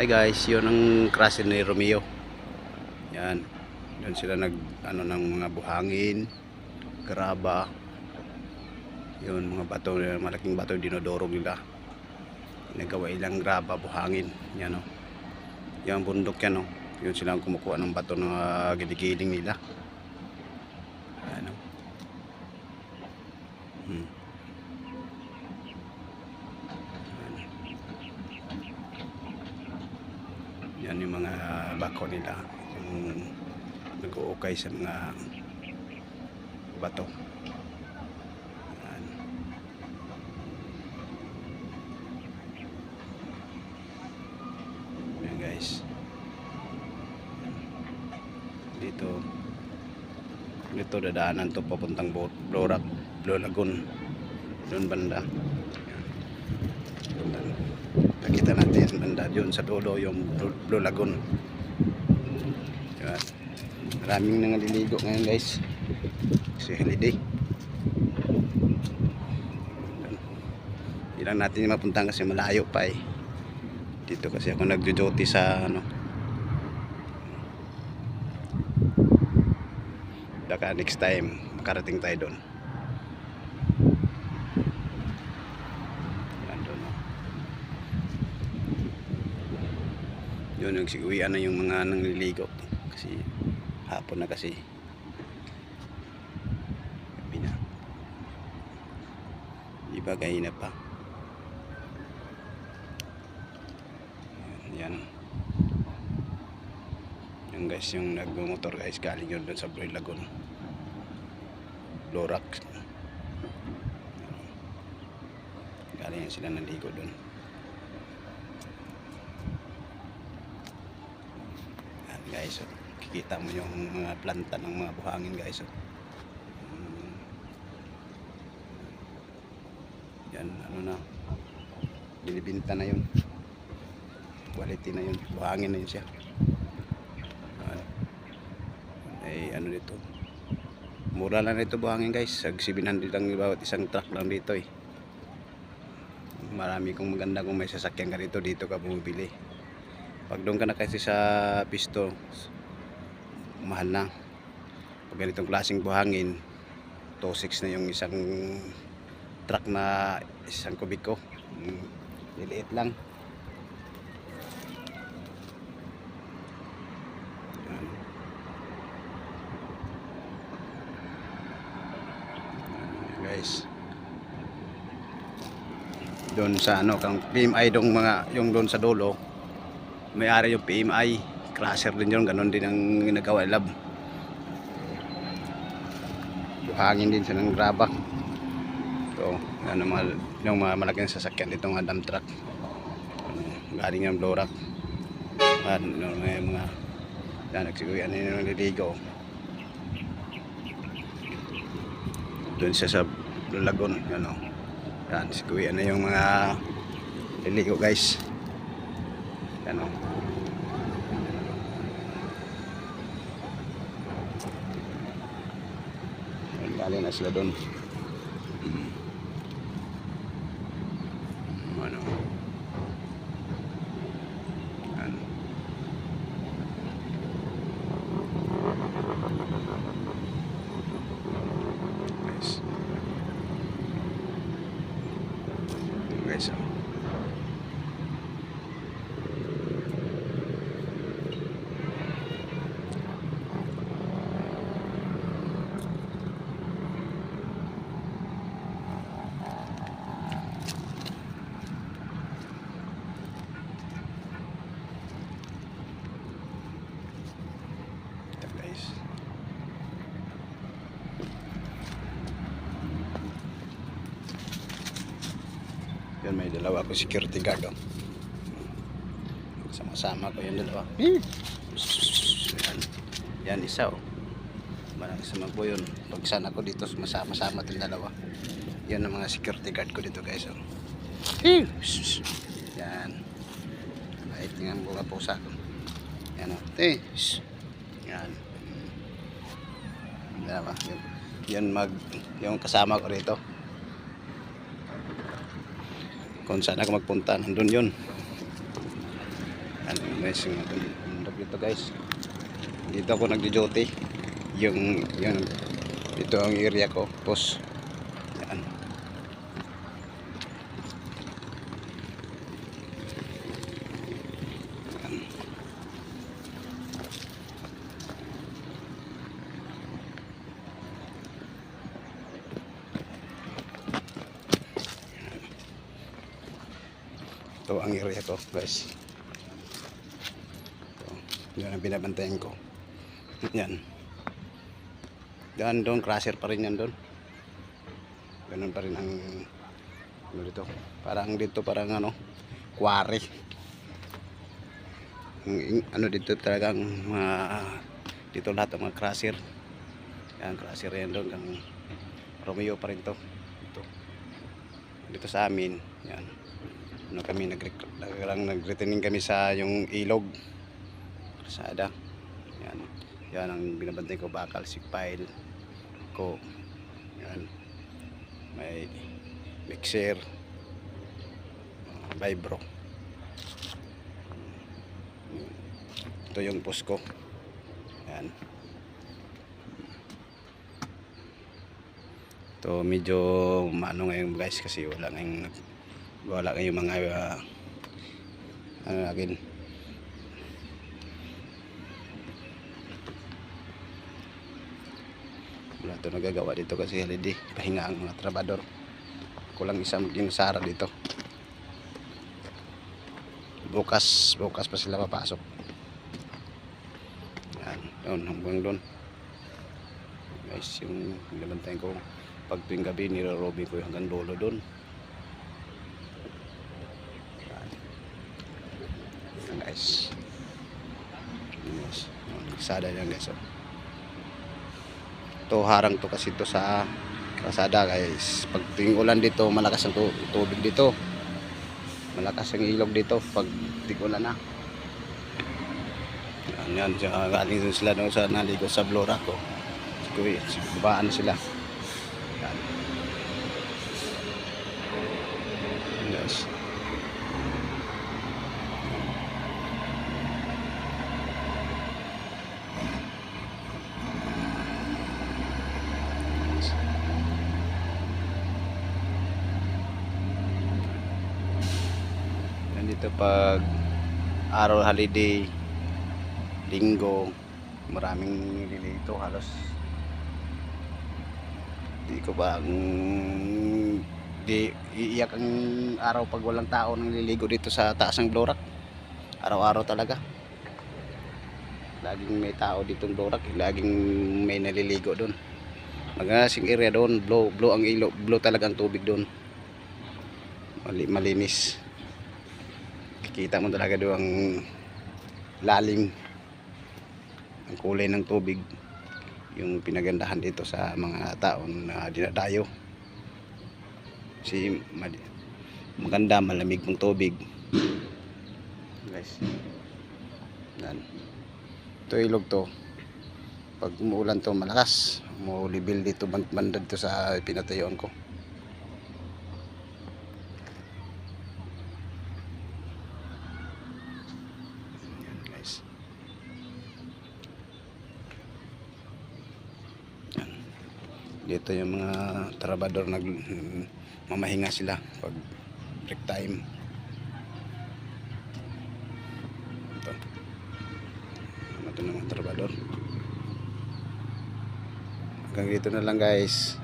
Hi guys, yun ang krasin ni Romeo. Yan. Doon sila nag ano ng mga buhangin, graba. Yun mga bato, malaking bato dinodorog nila. Nagawa ilang graba, buhangin. Yan oh. Yan bundok yan oh. Yun sila ang kumukuha ng bato ng giligiling nila. Yan oh. Yan yung mga bako nila, yung nag-uukay sa mga bato. Yan. Yan guys. Dito dadaanan to papuntang Blue Lagoon. Doon banda. Nakita natin banda yun sa dulo yung Blue Lagoon. Yan. Maraming nangaliligo ngayon guys kasi holiday. Hindi lang natin mapuntahan kasi malayo pa eh. Dito kasi ako nagjo-duty sa ano, baka next time makarating tayo doon. Yun yung siguian na yung mga nangliligo kasi hapon na kasi gabi na, iba kahina pa. Yan yung guys, yung nagmomotor guys galing yun doon sa Blue Lagoon, Lorac. Galing yan sila naligo doon. Guys, so, kikita mo yung mga planta ng mga buhangin guys. So. Yan, ano na, binibinta na yun, quality na yun, buhangin na yun siya. Ay ano dito, mura lang ito buhangin guys, 700 lang bawat isang truck lang dito eh. Marami kong maganda kung may sasakyan ka dito ka bumibili. Pag doon ka na kasi sa pisto, mahal na. Pag ganitong klaseng buhangin, 2.6 na yung isang truck na isang kubiko. Liliit lang. Yan. Guys, doon sa ano kang PMI dong mga yung doon sa dulo, may-ari yung PMI, crusher din yun, ganun din ang ginagawa lab. Buhangin din siya ng graba. So, yan yung mga malaking sasakyan dito, mga dump truck. Galing yung Lorac. At may mga yan, nagsiguyan yung naliligo. Doon siya sa Blue Lagoon, yan o. Yan, siguyan na yung mga naliligo guys. Yan o. Galing na sila doon. Ano. Yan. Guys. Guys o. Yan, may dalawa ko security guard oh. Sama-sama ko yung dalawa. Yan, yan isa oh. Marang sama po yun. Pag sana ko dito masama-sama itong dalawa. Yan ang mga security guard ko dito guys oh. Yan. Kahit nga mga pusa ko. Yan oh. Yan. Diba? Yan yung kasama ko rito. Kung saan ako magpunta, nandun yun. Ano guys, yung bundok dito guys. Dito ako nagjo-duty. Yung dito ang area ko. Tapos yan. Ito ang area ko guys. Yan ang binabantayan ko. Yan. Doon crusher pa rin yan doon. Ganun pa rin ang ano dito. Parang ano, quarry. Ano dito talagang dito lahat ng mga crusher. Yan crusher yan doon. Ang Romeo pa rin to. Dito sa amin. Yan. Ano kami nag-retaining kami sa yung ilog. Sada. Yan ang binabantay ko, bakal, sikpail ko. Yan. May mixer, vibro. Ito yung post ko. Yan. Ito medyo maano ngayon guys kasi wala ngayong mga ano natin. Wala ito nagagawa dito kasi holiday, pahinga ang mga trabador. Kulang isa mag-inisara dito. Bukas pa sila papasok. Yan, doon hanggang doon. Guys, yung binabantayan ko pag tuwing gabi nirorobi ko hanggang dulo doon. Yan guys. Sada yan guys. Ito harang to kasi to sa kalsada guys. Pag tuwing ulan dito malakas ang tubig dito. Malakas ang ilog dito pag tigulan na. Yan galing din sila doon sa naligo sa Blora ko. Kuya, babaan sila. Yan. Yes. Dito pag araw holiday, linggo, maraming nililito halos. Di ko ba di iiyak ang araw pag walang tao nang liligo dito sa taas ng Blorak. Araw-araw talaga. Laging may tao dito ng Blorak, laging may naliligo doon. Magandang area doon, blow ang ilog, blow talaga ang tubig doon. Malinis. Kita mo talaga doon ang lalim, ang kulay ng tubig, yung pinagandahan dito sa mga taon na dinadayo. Kasi maganda, malamig ng tubig guys. Yan. Ito ilog to, pag umuulan to malakas, umuulibil dito bandad to sa pinatayuan ko. Dito yung mga trabador mamahinga sila pag break time. Ito ng mga trabador. Hanggang dito na lang guys.